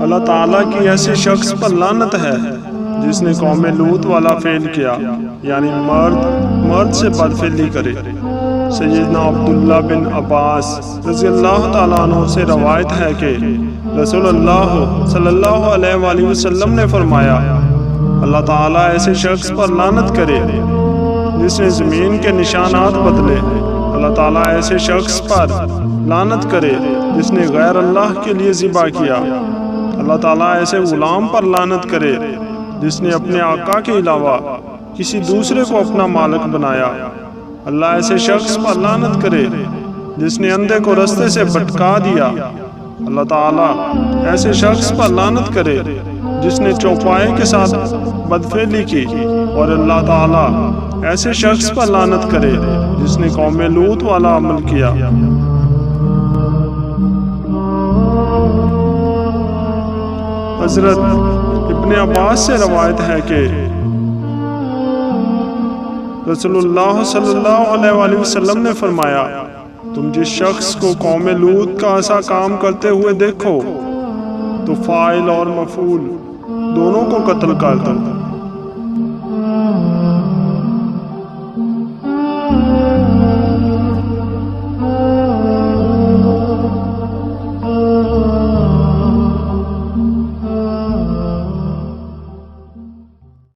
اللہ تعالیٰ کی ایسے شخص پر لعنت ہے جس نے قوم لوط والا فعل کیا، یعنی مرد سے بدفعلی کرے۔ سیدنا عبداللہ بن عباس رضی اللہ تعالیٰ عنہ سے روایت ہے کہ رسول اللہ صلی اللہ علیہ وآلہ وسلم نے فرمایا، اللہ تعالیٰ ایسے شخص پر لعنت کرے جس نے زمین کے نشانات بدلے۔ اللہ تعالیٰ ایسے شخص پر لعنت کرے جس نے غیر اللہ کے لیے ذبح کیا۔ اللہ تعالیٰ ایسے غلام پر لعنت کرے جس نے اپنے آقا کے علاوہ کسی دوسرے کو اپنا مالک بنایا۔ اللہ ایسے شخص پر لعنت کرے جس نے اندھے کو رستے سے بھٹکا دیا۔ اللہ تعالیٰ ایسے شخص پر لعنت کرے جس نے چوپائے کے ساتھ بدفعلی کی، اور اللہ تعالیٰ ایسے شخص پر لعنت کرے جس نے قوم لوط والا عمل کیا۔ حضرت ابن عباس سے روایت ہے کہ رسول اللہ صلی اللہ علیہ وآلہ وسلم نے فرمایا، تم جس شخص کو قوم لوط کا ایسا کام کرتے ہوئے دیکھو تو فاعل اور مفعول دونوں کو قتل کر دو۔